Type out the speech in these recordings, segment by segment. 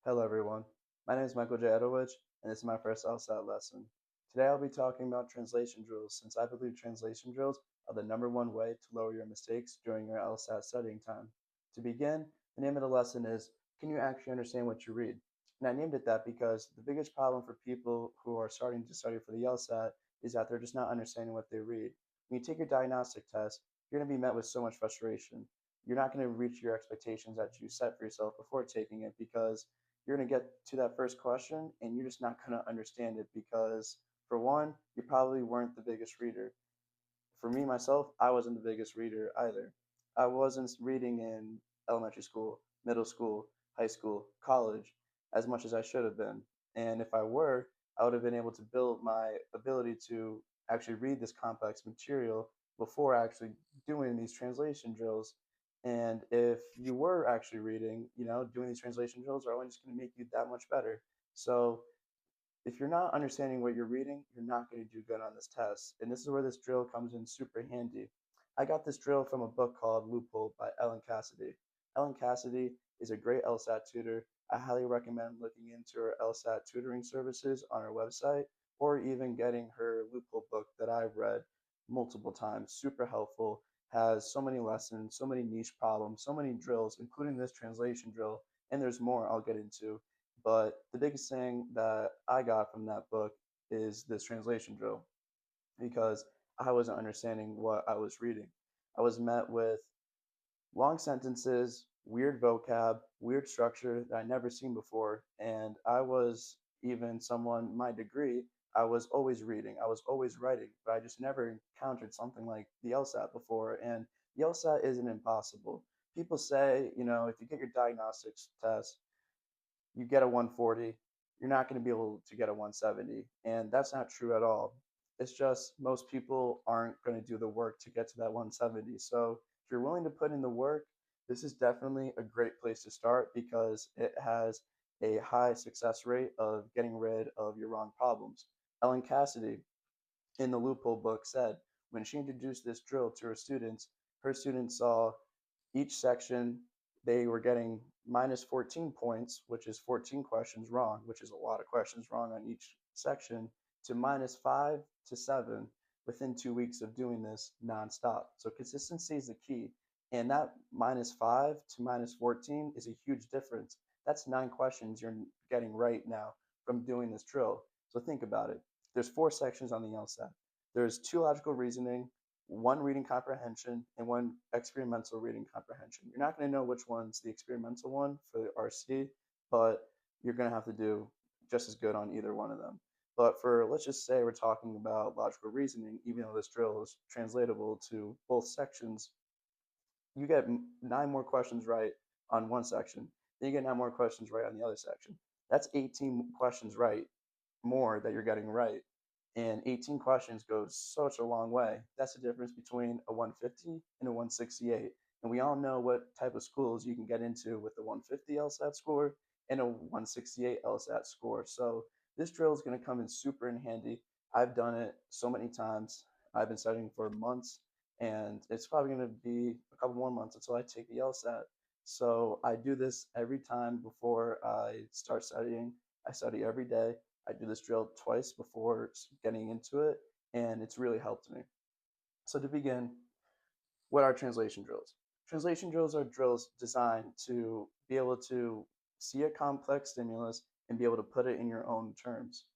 Hello everyone, my name is Michael J. Edowich, and this is my first LSAT lesson. Today I'll be talking about translation drills since I believe translation drills are the number one way to lower your mistakes during your LSAT studying time. To begin, the name of the lesson is, Can you actually understand what you read? And I named it that because the biggest problem for people who are starting to study for the LSAT is that they're just not understanding what they read. When you take your diagnostic test, you're going to be met with so much frustration. You're not going to reach your expectations that you set for yourself before taking it because you're going to get to that first question and you're just not going to understand it because, for one, you probably weren't the biggest reader. For me, myself, I wasn't the biggest reader either. I wasn't reading in elementary school, middle school, high school, college as much as I should have been. And if I were, I would have been able to build my ability to actually read this complex material before actually doing these translation drills. And if you were actually reading, doing these translation drills are only just going to make you that much better. So if you're not understanding what you're reading, you're not going to do good on this test. And this is where this drill comes in super handy. I got this drill from a book called Loophole by Cassidy. Cassidy is a great LSAT tutor. I highly recommend looking into her LSAT tutoring services on her website or even getting her Loophole book that I've read multiple times. Super helpful, has so many lessons, so many niche problems, so many drills, including this translation drill, and there's more I'll get into. But the biggest thing that I got from that book is this translation drill because I wasn't understanding what I was reading. I was met with long sentences, weird vocab, weird structure that I never seen before. And I was even someone, my degree, I was always reading, I was always writing, but I just never encountered something like the LSAT before. And the LSAT isn't impossible. People say, if you get your diagnostics test, you get a 140, you're not going to be able to get a 170. And that's not true at all. It's just most people aren't going to do the work to get to that 170. So if you're willing to put in the work, this is definitely a great place to start because it has a high success rate of getting rid of your wrong problems. Ellen Cassidy in the Loophole book said when she introduced this drill to her students saw each section they were getting minus 14 points, which is 14 questions wrong, which is a lot of questions wrong on each section, to minus 5 to 7 within 2 weeks of doing this nonstop. So consistency is the key. And that minus 5 to minus 14 is a huge difference. That's 9 questions you're getting right now from doing this drill. So think about it. There's 4 sections on the LSAT. There's 2 logical reasoning, 1 reading comprehension, and 1 experimental reading comprehension. You're not going to know which one's the experimental one for the RC, but you're going to have to do just as good on either one of them. But for, let's just say we're talking about logical reasoning, even though this drill is translatable to both sections, you get 9 more questions right on one section, then you get 9 more questions right on the other section. That's 18 questions right more that you're getting right. And 18 questions goes such a long way. That's the difference between a 150 and a 168. And we all know what type of schools you can get into with a 150 LSAT score and a 168 LSAT score. So this drill is going to come in super in handy. I've done it so many times. I've been studying for months, and it's probably going to be a couple more months until I take the LSAT. So I do this every time before I start studying. I study every day. I do this drill twice before getting into it, and it's really helped me. So to begin, what are translation drills? Translation drills are drills designed to be able to see a complex stimulus and be able to put it in your own terms.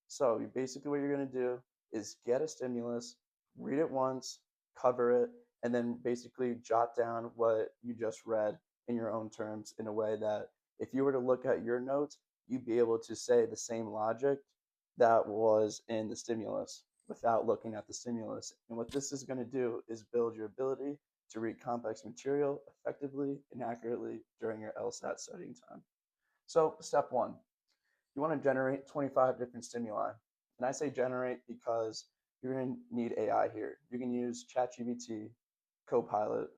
So basically what you're going to do is get a stimulus, read it once, cover it, and then basically jot down what you just read in your own terms in a way that if you were to look at your notes, you'd be able to say the same logic that was in the stimulus without looking at the stimulus. And what this is going to do is build your ability to read complex material effectively and accurately during your LSAT studying time. So, step one, you want to generate 25 different stimuli. And I say generate because you're going to need AI here. You can use ChatGPT, Copilot,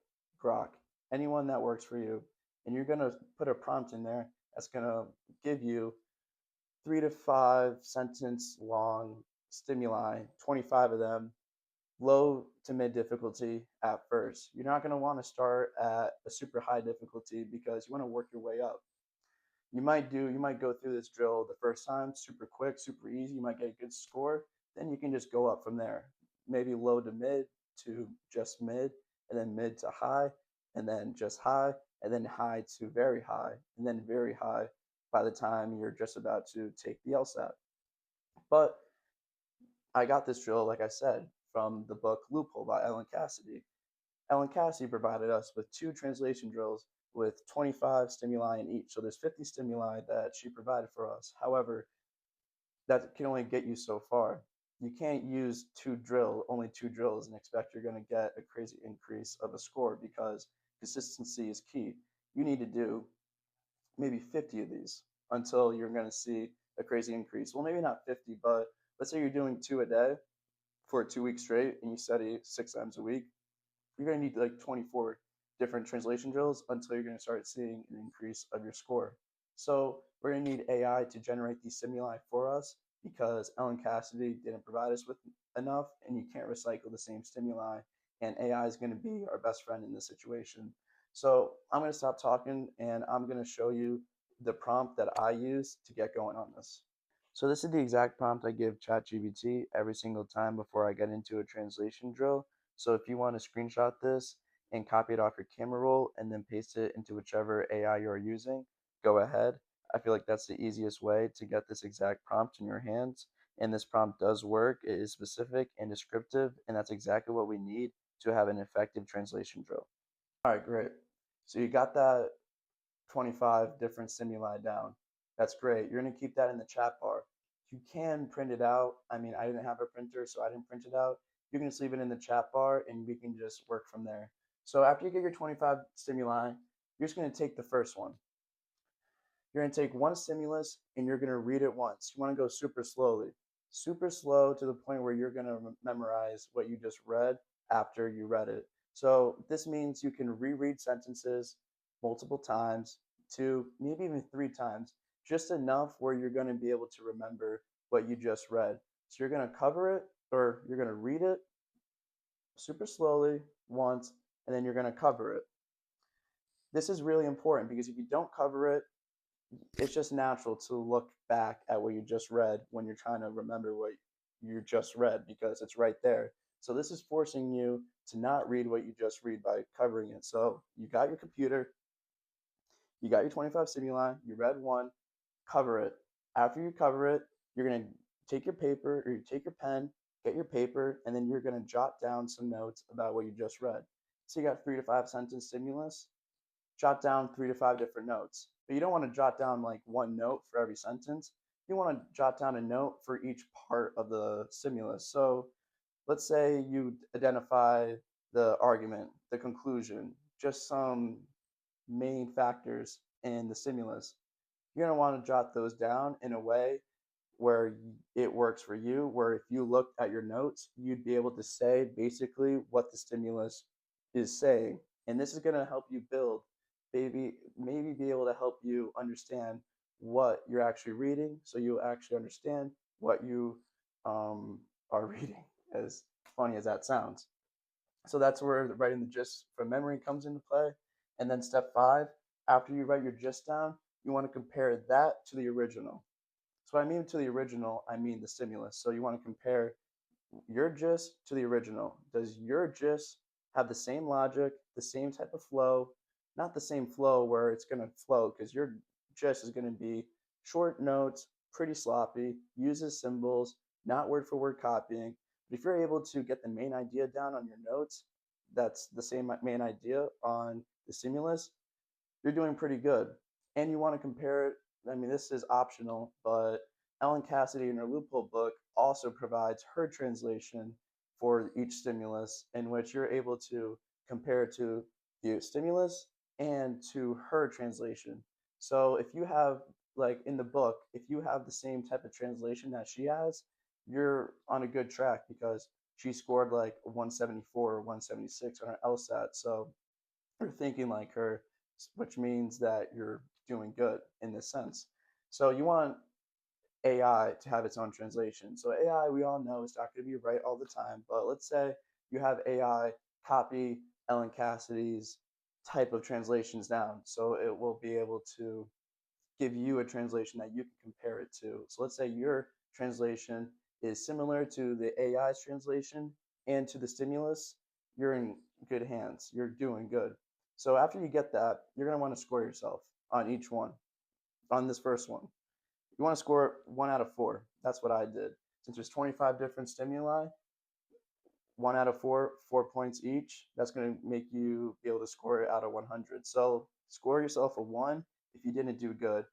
Grok, anyone that works for you. And you're going to put a prompt in there that's going to give you 3 to 5 sentence long stimuli, 25 of them, low to mid difficulty at first. You're not going to want to start at a super high difficulty because you want to work your way up. You might go through this drill the first time super quick, super easy. You might get a good score. Then you can just go up from there. Maybe low to mid to just mid, and then mid to high, and then just high, and then high to very high, and then very high by the time you're just about to take the LSAT. But I got this drill, like I said, from the book Loophole by Cassidy. Ellen Cassidy provided us with two translation drills with 25 stimuli in each. So there's 50 stimuli that she provided for us. However, that can only get you so far. You can't use only two drills, and expect you're going to get a crazy increase of a score, because consistency is key. You need to do maybe 50 of these until you're going to see a crazy increase. Well, maybe not 50, but let's say you're doing two a day for 2 weeks straight and you study 6 times a week. You're going to need like 24 different translation drills until you're going to start seeing an increase of your score. So we're going to need AI to generate these stimuli for us, because Ellen Cassidy didn't provide us with enough, and you can't recycle the same stimuli. And AI is going to be our best friend in this situation. So I'm going to stop talking and I'm going to show you the prompt that I use to get going on this. So this is the exact prompt I give ChatGPT every single time before I get into a translation drill. So if you want to screenshot this and copy it off your camera roll and then paste it into whichever AI you're using, go ahead. I feel like that's the easiest way to get this exact prompt in your hands. And this prompt does work. It is specific and descriptive, and that's exactly what we need to have an effective translation drill. All right, great. So you got that 25 different stimuli down. That's great. You're going to keep that in the chat bar. You can print it out. I mean, I didn't have a printer, so I didn't print it out. You can just leave it in the chat bar and we can just work from there. So after you get your 25 stimuli, you're just going to take the first one. You're going to take one stimulus and you're going to read it once. You want to go super slowly, super slow, to the point where you're going to memorize what you just read after you read it. So this means you can reread sentences multiple times, two, maybe even 3 times, just enough where you're going to be able to remember what you just read. So you're going to cover it, or you're going to read it super slowly once, and then you're going to cover it. This is really important, because if you don't cover it, it's just natural to look back at what you just read when you're trying to remember what you just read, because it's right there. So this is forcing you to not read what you just read by covering it. So you got your computer, you got your 25 stimuli, you read one, cover it. After you cover it, you're going to take your paper, or you take your pen, get your paper, and then you're going to jot down some notes about what you just read. So you got 3 to 5 sentence stimulus, jot down 3 to 5 different notes. But you don't want to jot down like one note for every sentence. You want to jot down a note for each part of the stimulus. So let's say you identify the argument, the conclusion, just some main factors in the stimulus. You're going to want to jot those down in a way where it works for you, where if you looked at your notes, you'd be able to say basically what the stimulus is saying. And this is going to help you build, maybe be able to help you understand what you're actually reading, so you actually understand what you are reading, as funny as that sounds. So that's where writing the gist from memory comes into play. And then step 5, after you write your gist down, you want to compare that to the original. So I mean to the original, I mean the stimulus. So you want to compare your gist to the original. Does your gist have the same logic, the same type of flow? Not the same flow where it's going to flow, because your gist is going to be short notes, pretty sloppy, uses symbols, not word for word copying. But if you're able to get the main idea down on your notes, that's the same main idea on the stimulus, you're doing pretty good. And you want to compare it. I mean, this is optional, but Ellen Cassidy in her Loophole book also provides her translation for each stimulus, in which you're able to compare it to the stimulus and to her translation. So if you have, like in the book, if you have the same type of translation that she has, you're on a good track, because she scored like 174 or 176 on her LSAT. So you're thinking like her, which means that you're doing good in this sense. So you want AI to have its own translation. So AI, we all know, is not going to be right all the time. But let's say you have AI copy Ellen Cassidy's type of translations down, so it will be able to give you a translation that you can compare it to. So let's say your translation is similar to the AI's translation and to the stimulus, you're in good hands. You're doing good. So after you get that, you're going to want to score yourself on each one. On this first one, you want to score 1 out of 4. That's what I did. Since there's 25 different stimuli, 1 out of 4, 4 points each. That's going to make you be able to score it out of 100. So score yourself a 1 if you didn't do good.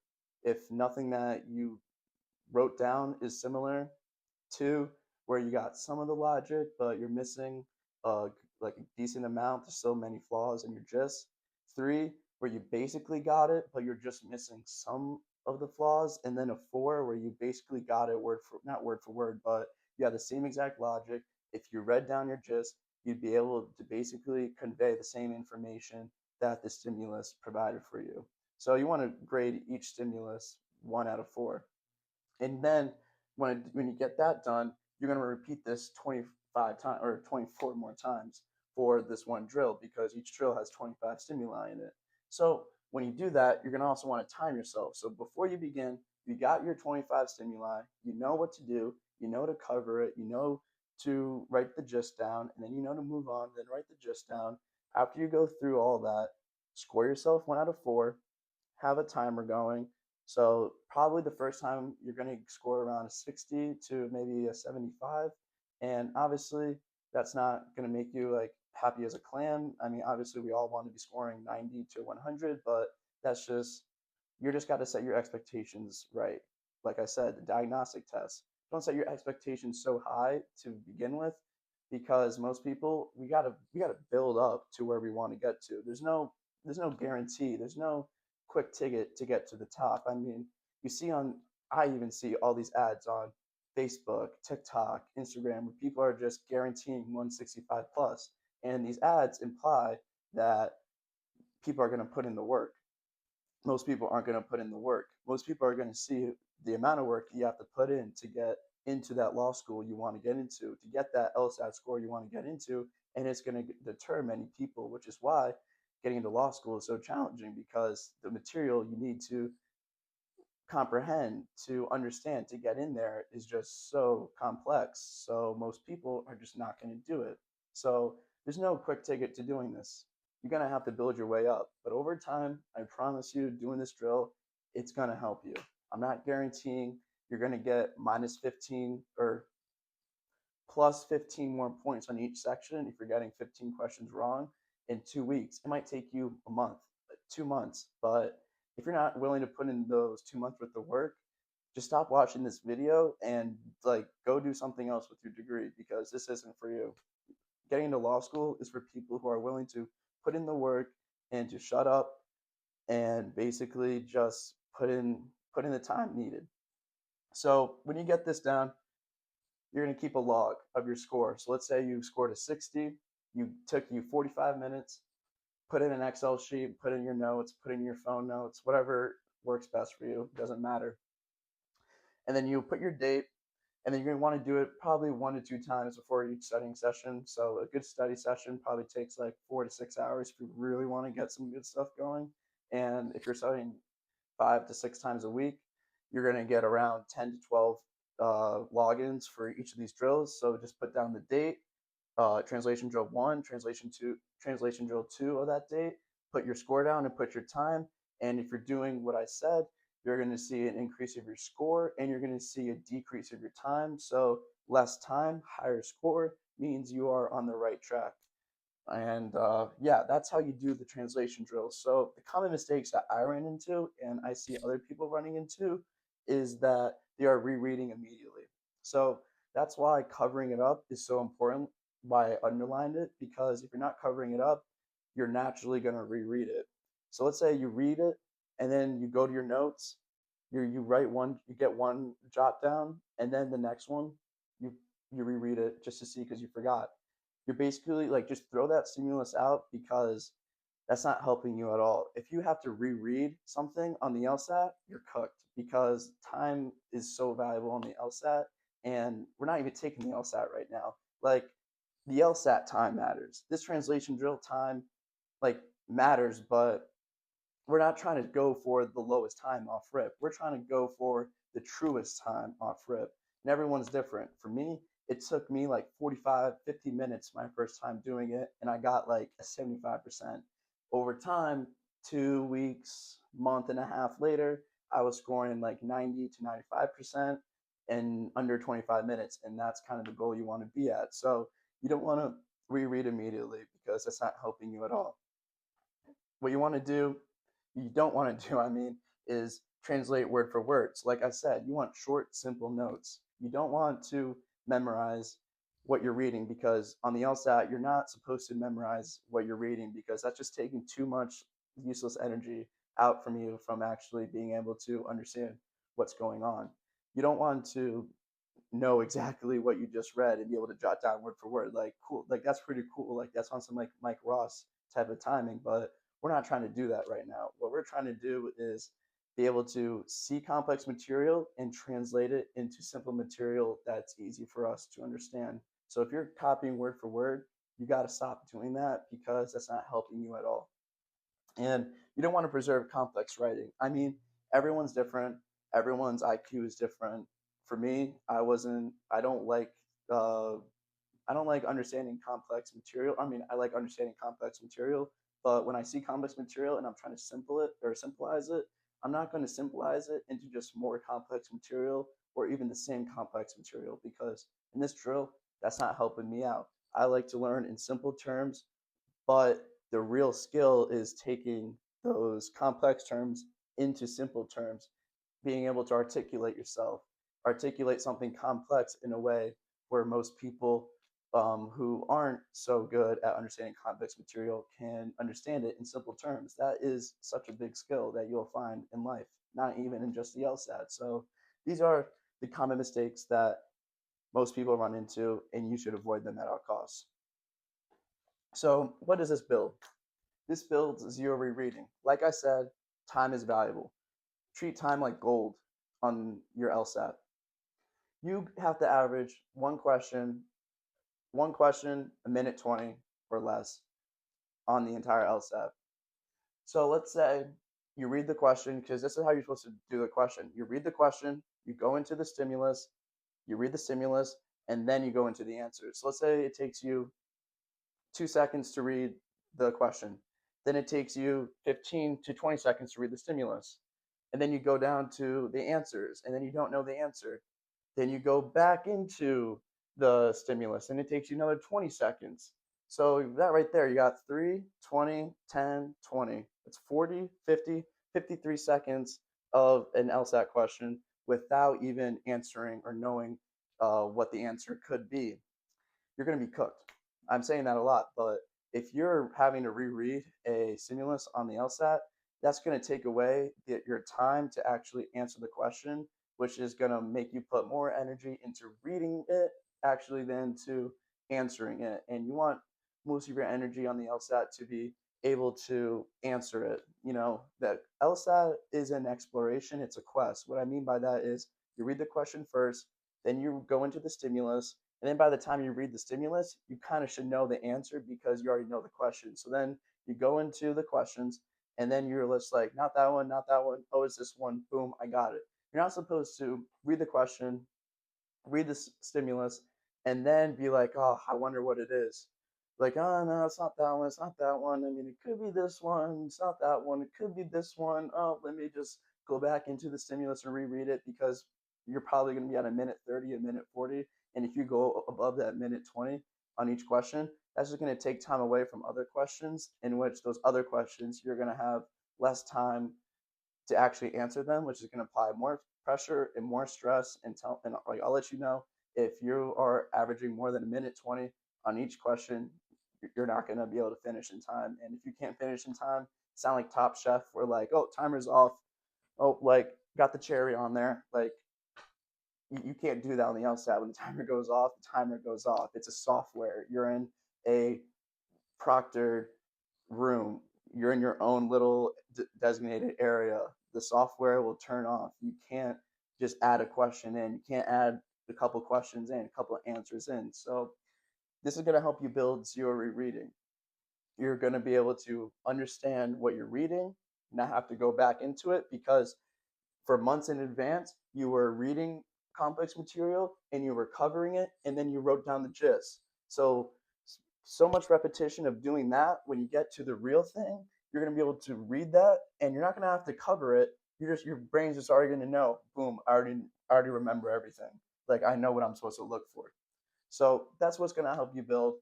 If nothing that you wrote down is similar. 2, where you got some of the logic, but you're missing uh, like a decent amount. There's so many flaws in your gist. 3, where you basically got it, but you're just missing some of the flaws. And then a 4, where you basically got it not word for word, but you have the same exact logic. If you read down your gist, you'd be able to basically convey the same information that the stimulus provided for you. So you want to grade each stimulus 1 out of 4. And then when you get that done, you're going to repeat this 25 times or 24 more times for this one drill because each drill has 25 stimuli in it. So when you do that, you're going to also want to time yourself. So before you begin, you got your 25 stimuli, you know what to do, you know to cover it, you know to write the gist down, and then you know to move on, then write the gist down. After you go through all that, score yourself 1 out of 4, have a timer going. So probably the first time you're going to score around a 60 to maybe a 75. And obviously that's not going to make you like happy as a clam. I mean, obviously we all want to be scoring 90 to 100, but that's just, you're just got to set your expectations right. Like I said, the diagnostic test. Don't set your expectations so high to begin with, because most people we gotta build up to where we want to get to. There's no guarantee. There's no quick ticket to get to the top. I mean, you see on I even see all these ads on Facebook, TikTok, Instagram, where people are just guaranteeing 165 plus, and these ads imply that people are going to put in the work. Most people aren't going to put in the work. Most people are going to see the amount of work you have to put in to get into that law school you want to get into, to get that LSAT score you want to get into, and it's going to deter many people, which is why getting into law school is so challenging, because the material you need to comprehend, to understand, to get in there is just so complex. So most people are just not going to do it. So there's no quick ticket to doing this. You're going to have to build your way up. But over time, I promise you, doing this drill, it's going to help you. I'm not guaranteeing you're going to get minus 15 or plus 15 more points on each section if you're getting 15 questions wrong in 2 weeks. It might take you a month, 2 months, but if you're not willing to put in those 2 months worth of work, just stop watching this video and like go do something else with your degree, because this isn't for you. Getting into law school is for people who are willing to put in the work and to shut up and basically just put in the time needed. So when you get this down, you're going to keep a log of your score. So let's say you scored a 60, took you 45 minutes, put in an Excel sheet, put in your notes, put in your phone notes, whatever works best for you, doesn't matter. And then you put your date, and then you're going to want to do it probably 1 to 2 times before each studying session. So a good study session probably takes like 4 to 6 hours if you really want to get some good stuff going. And if you're studying 5 to 6 times a week, you're going to get around 10 to 12 logins for each of these drills. So just put down the date, translation drill 1, translation drill 2 of that date, put your score down and put your time. And if you're doing what I said, you're going to see an increase of your score and you're going to see a decrease of your time. So less time, higher score means you are on the right track. And yeah, that's how you do the translation drills. So the common mistakes that I ran into and I see other people running into is that they are rereading immediately. So that's why covering it up is so important, why I underlined it, because if you're not covering it up, you're naturally going to reread it. So let's say you read it and then you go to your notes, you write one, you get one jot down, and then the next one you you reread it just to see because you forgot. You're basically like, just throw that stimulus out, because that's not helping you at all. If you have to reread something on the LSAT, you're cooked, because time is so valuable on the LSAT, and we're not even taking the LSAT right now. Like, the LSAT time matters. This translation drill time like matters, but we're not trying to go for the lowest time off rip. We're trying to go for the truest time off rip. And everyone's different. For me, it took me like 45, 50 minutes my first time doing it, and I got like a 75%. Over time, 2 weeks, month and a half later, I was scoring like 90 to 95% in under 25 minutes. And that's kind of the goal you want to be at. So you don't want to reread immediately because that's not helping you at all. What you don't want to do, I mean, is translate word for word. So like I said, you want short, simple notes. You don't want to memorize what you're reading because on the LSAT, you're not supposed to memorize what you're reading because that's just taking too much useless energy out from you from actually being able to understand what's going on. You don't want to know exactly what you just read and be able to jot down word for word. Like cool, like that's pretty cool. Like that's on some like Mike Ross type of timing, but we're not trying to do that right now. What we're trying to do is be able to see complex material and translate it into simple material that's easy for us to understand. So if you're copying word for word, you got to stop doing that because that's not helping you at all. And you don't want to preserve complex writing. I mean, everyone's different. Everyone's IQ is different. For me, I don't like uh, I don't like understanding complex material. I mean, I like understanding complex material, but when I see complex material and I'm trying to simplify it, I'm not going to simplify it into just more complex material or even the same complex material because in this drill, that's not helping me out. I like to learn in simple terms, but the real skill is taking those complex terms into simple terms, being able to articulate yourself, articulate something complex in a way where most people who aren't so good at understanding complex material can understand it in simple terms. That is such a big skill that you'll find in life, not even in just the LSAT. So these are the common mistakes that most people run into, and you should avoid them at all costs. So, what does this build? This builds zero rereading. Like I said, time is valuable. Treat time like gold on your LSAT. You have to average one question, a minute 20 or less on the entire LSAT. So let's say you read the question, because this is how you're supposed to do the question. You read the question, you go into the stimulus, you read the stimulus, and then you go into the answers. So let's say it takes you 2 seconds to read the question. Then it takes you 15 to 20 seconds to read the stimulus. And then you go down to the answers, and then you don't know the answer. Then you go back into the stimulus, and it takes you another 20 seconds. So that right there, you got 3, 20, 10, 20. It's 40, 50, 53 seconds of an LSAT question without even answering or knowing what the answer could be. You're going to be cooked. I'm saying that a lot, but if you're having to reread a stimulus on the LSAT, that's going to take away your time to actually answer the question, which is going to make you put more energy into reading it actually than to answering it. And you want most of your energy on the LSAT to be able to answer it. You know, that LSAT is an exploration, it's a quest. What I mean by that is you read the question first, then you go into the stimulus, and then by the time you read the stimulus, you kind of should know the answer because you already know the question. So then you go into the questions, and then you're just like, not that one, not that one. Oh, it's this one. Boom, I got it. You're not supposed to read the question, read the stimulus, and then be like, oh, I wonder what it is. Like, oh, no, it's not that one. It's not that one. I mean, it could be this one. It's not that one. It could be this one. Oh, let me just go back into the stimulus and reread it because you're probably going to be at a minute 30, a minute 40. And if you go above that minute 20 on each question, that's just going to take time away from other questions, in which those other questions you're going to have less time to actually answer them, which is going to apply more pressure and more stress. And like I'll let you know, if you are averaging more than a minute 20 on each question, you're not going to be able to finish in time. And if you can't finish in time, sound like Top Chef. We're like, oh, timer's off. Oh, like got the cherry on there. Like you can't do that on the LSAT. When the timer goes off, the timer goes off. It's a software. You're in a proctored room. You're in your own little designated area. The software will turn off. You can't just add a question in. You can't add a couple questions in, a couple of answers in. So this is going to help you build zero rereading. You're going to be able to understand what you're reading. not have to go back into it because for months in advance, you were reading complex material and you were covering it, and then you wrote down the gist. So, so much repetition of doing that when you get to the real thing, you're going to be able to read that and you're not going to have to cover it. Your brain's just already going to know, boom, I already remember everything. Like I know what I'm supposed to look for. So that's what's going to help you build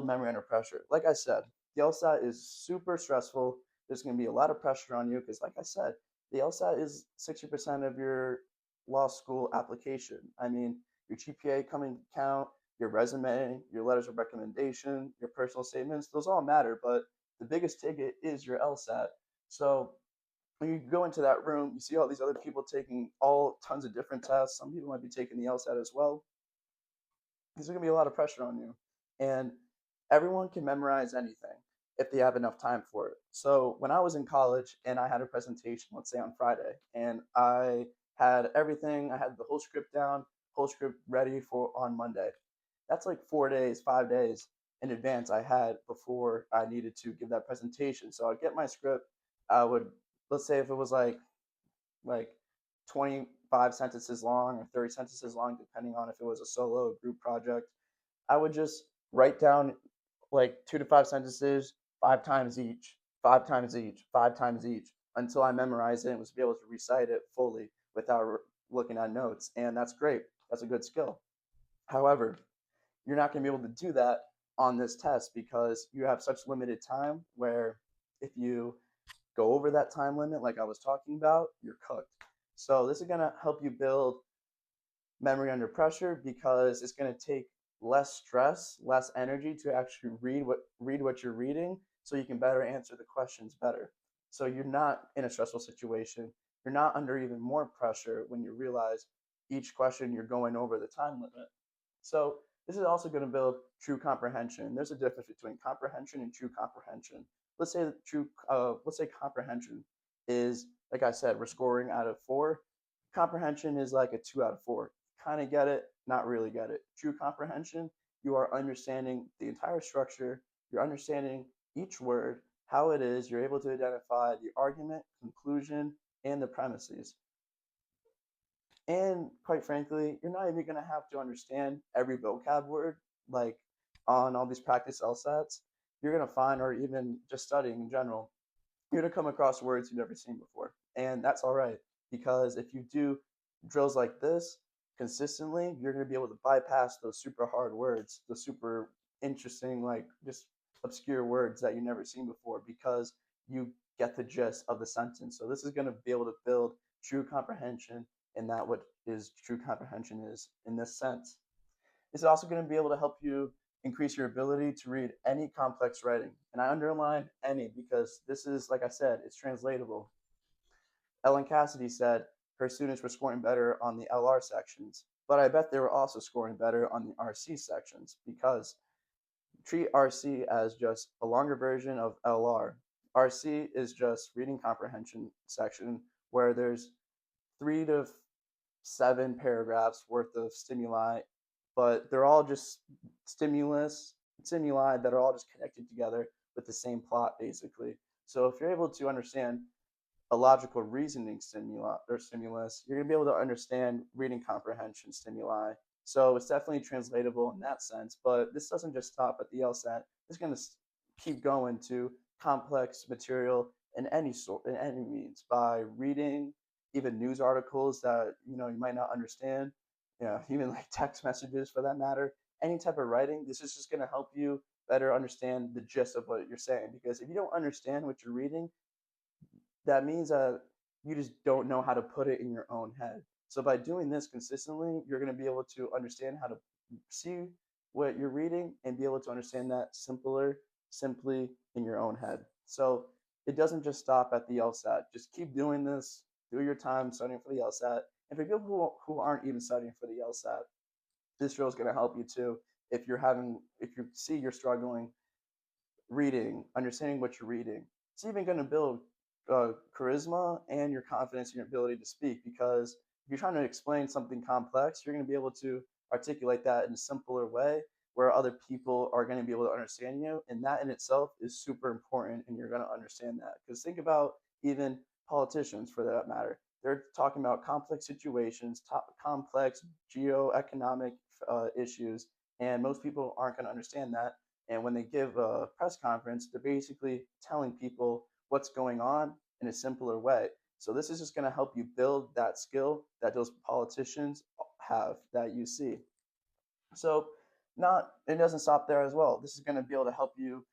memory under pressure. Like I said, the LSAT is super stressful. There's going to be a lot of pressure on you because, like I said, the LSAT is 60% of your law school application. I mean, your GPA coming count, your resume, your letters of recommendation, your personal statements, those all matter. But the biggest ticket is your LSAT. So when you go into that room, you see all these other people taking all tons of different tests. Some people might be taking the LSAT as well. There's going to be a lot of pressure on you. And everyone can memorize anything if they have enough time for it. So when I was in college and I had a presentation, let's say on Friday, and I had everything, I had the whole script down, whole script ready for on Monday. That's like 4 days, 5 days in advance I had before I needed to give that presentation. So I'd get my script. I would, let's say if it was like 25 sentences long or 30 sentences long, depending on if it was a solo or group project. I would just write down like 2 to 5 sentences, 5 times each, 5 times each, 5 times each, until I memorized it and was able to recite it fully without looking at notes. And that's great. That's a good skill. However, you're not going to be able to do that on this test because you have such limited time where if you go over that time limit, like I was talking about, you're cooked. So this is going to help you build memory under pressure because it's going to take less stress, less energy to actually read what you're reading so you can better answer the questions better. So you're not in a stressful situation. You're not under even more pressure when you realize each question you're going over the time limit. So this is also going to build true comprehension. There's a difference between comprehension and true comprehension. Let's say comprehension is, like I said, we're scoring out of 4. Comprehension is like a 2 out of 4. Kind of get it, not really get it. True comprehension, you are understanding the entire structure, you're understanding each word, how it is, you're able to identify the argument, conclusion, and the premises. And quite frankly, you're not even going to have to understand every vocab word like on all these practice LSATs. You're going to find, or even just studying in general, you're going to come across words you've never seen before. And that's all right because if you do drills like this consistently, you're going to be able to bypass those super hard words, the super interesting, like just obscure words that you've never seen before because you get the gist of the sentence. So this is going to be able to build true comprehension, and that what is true comprehension is in this sense. It's also going to be able to help you increase your ability to read any complex writing. And I underline any because this is, like I said, it's translatable. Ellen Cassidy said her students were scoring better on the LR sections, but I bet they were also scoring better on the RC sections because treat RC as just a longer version of LR. RC is just reading comprehension section where there's 3 to 7 paragraphs worth of stimuli, but they're all just stimuli that are all just connected together with the same plot, basically. So if you're able to understand a logical reasoning stimulus, you're going to be able to understand reading comprehension stimuli. So it's definitely translatable in that sense, but this doesn't just stop at the LSAT. It's going to keep going to complex material in any means by reading even news articles that you might not understand, even like text messages for that matter. Any type of writing, this is just going to help you better understand the gist of what you're saying. Because if you don't understand what you're reading, that means you just don't know how to put it in your own head. So by doing this consistently, you're going to be able to understand how to see what you're reading and be able to understand that simply in your own head. So it doesn't just stop at the LSAT. Just keep doing this. Do your time studying for the LSAT. And for people who aren't even studying for the LSAT, this drill is going to help you too. If you see you're struggling reading, understanding what you're reading, it's even going to build charisma and your confidence in your ability to speak. Because if you're trying to explain something complex, you're going to be able to articulate that in a simpler way where other people are going to be able to understand you. And that in itself is super important, and you're going to understand that. Because think about even politicians for that matter. They're talking about complex situations, complex geoeconomic issues, and most people aren't going to understand that. And when they give a press conference, they're basically telling people what's going on in a simpler way. So this is just going to help you build that skill that those politicians have that you see. So not it doesn't stop there as well. This is going to be able to help you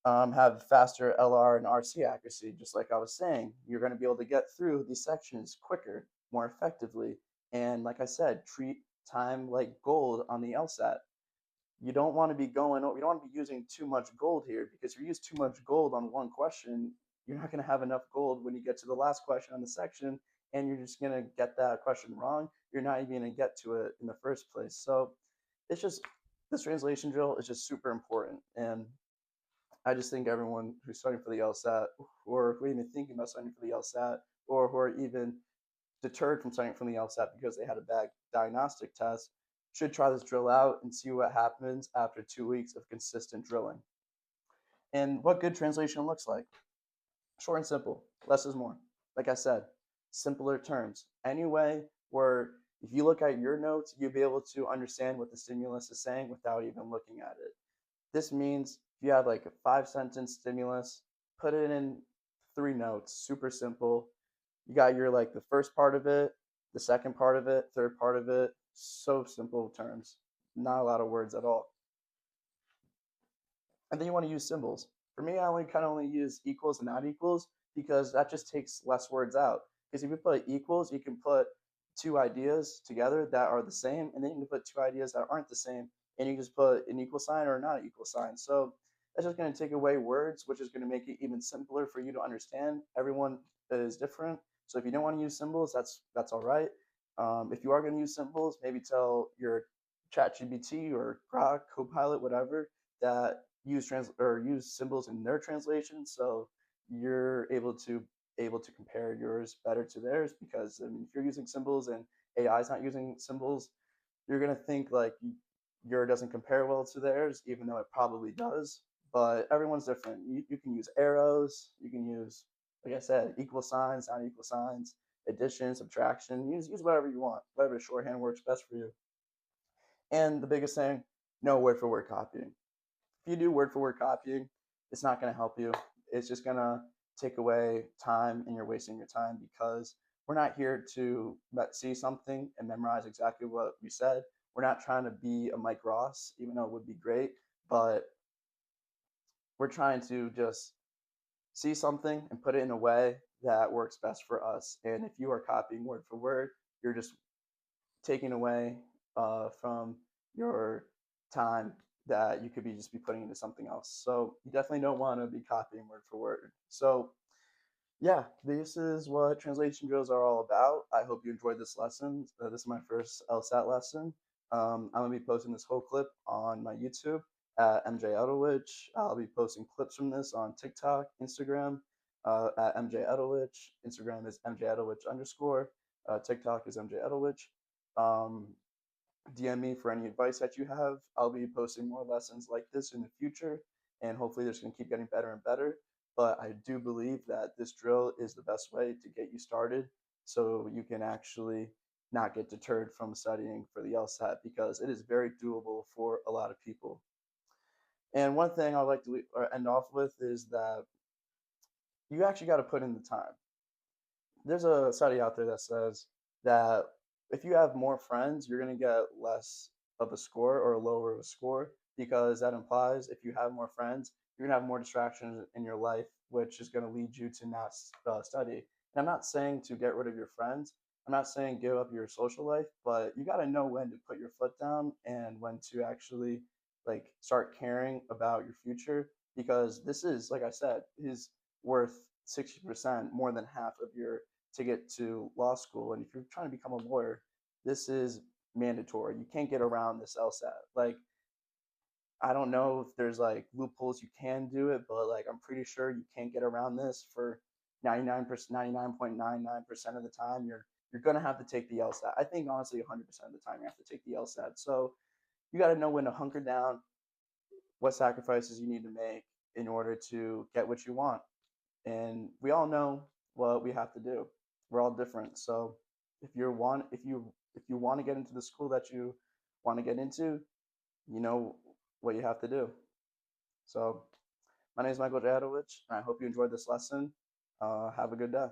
have faster LR and RC accuracy, just like I was saying. You're going to be able to get through these sections quicker, more effectively, and like I said, treat time like gold on the LSAT. You don't want to be going, you don't want to be using too much gold here, because if you use too much gold on one question, you're not going to have enough gold when you get to the last question on the section, and you're just going to get that question wrong. You're not even going to get to it in the first place. So it's just, this translation drill is just super important. And I just think everyone who's studying for the LSAT, or who are even thinking about studying for the LSAT, or who are even deterred from studying from the LSAT because they had a bad diagnostic test, should try this drill out and see what happens after 2 weeks of consistent drilling. And what good translation looks like. Short and simple, less is more. Like I said, simpler terms. Anyway, where if you look at your notes, you'll be able to understand what the stimulus is saying without even looking at it. This means if you have like a 5 sentence stimulus, put it in 3 notes, super simple. You got your like the first part of it, the second part of it, third part of it. So simple terms, not a lot of words at all. And then you want to use symbols. For me, I only kind of only use equals and not equals because that just takes less words out. Because if you put equals, you can put two ideas together that are the same, and then you can put two ideas that aren't the same, and you just put an equal sign or not an equal sign. So that's just going to take away words, which is going to make it even simpler for you to understand. Everyone is different, so if you don't want to use symbols, that's all right. If you are going to use symbols, maybe tell your ChatGPT or Grok, Copilot, whatever, that use symbols in their translation, so you're able to compare yours better to theirs. Because I mean, if you're using symbols and AI is not using symbols, you're gonna think like your doesn't compare well to theirs, even though it probably does. But everyone's different. You can use arrows. You can use, like I said, equal signs, not equal signs, addition, subtraction. Use whatever you want, whatever shorthand works best for you. And the biggest thing, no word for word copying. If you do word for word copying, it's not going to help you. It's just going to take away time, and you're wasting your time, because we're not here to see something and memorize exactly what we said. We're not trying to be a Mike Ross, even though it would be great, but we're trying to just see something and put it in a way that works best for us. And if you are copying word for word, you're just taking away from your time that you could be just be putting into something else. So you definitely don't want to be copying word for word. So yeah, this is what translation drills are all about. I hope you enjoyed this lesson. This is my first LSAT lesson. I'm gonna be posting this whole clip on my YouTube at MJ Edowich. I'll be posting clips from this on TikTok, Instagram at MJ Edowich. Instagram is MJ Edowich underscore. TikTok is MJ Edowich. Um, DM me for any advice that you have. I'll be posting more lessons like this in the future, and hopefully, they're just going to keep getting better and better. But I do believe that this drill is the best way to get you started, so you can actually not get deterred from studying for the LSAT, because it is very doable for a lot of people. And one thing I'd like to end off with is that you actually got to put in the time. There's a study out there that says that if you have more friends, you're going to get less of a score, or lower of a score, because that implies if you have more friends, you're going to have more distractions in your life, which is going to lead you to not study. And I'm not saying to get rid of your friends. I'm not saying give up your social life, but you got to know when to put your foot down and when to actually like start caring about your future, because this is, like I said, is worth 60% more than half of your ticket to law school. And if you're trying to become a lawyer, this is mandatory. You can't get around this LSAT. Like, I don't know if there's like loopholes you can do it, but like I'm pretty sure you can't get around this for 99%, 99.99% of the time. You're gonna have to take the LSAT. I think honestly 100% of the time you have to take the LSAT. So you got to know when to hunker down, what sacrifices you need to make in order to get what you want. And we all know what we have to do. We're all different. So if you want to get into the school that you want to get into, you know what you have to do. So my name is Michael Jadowich, and I hope you enjoyed this lesson. Have a good day.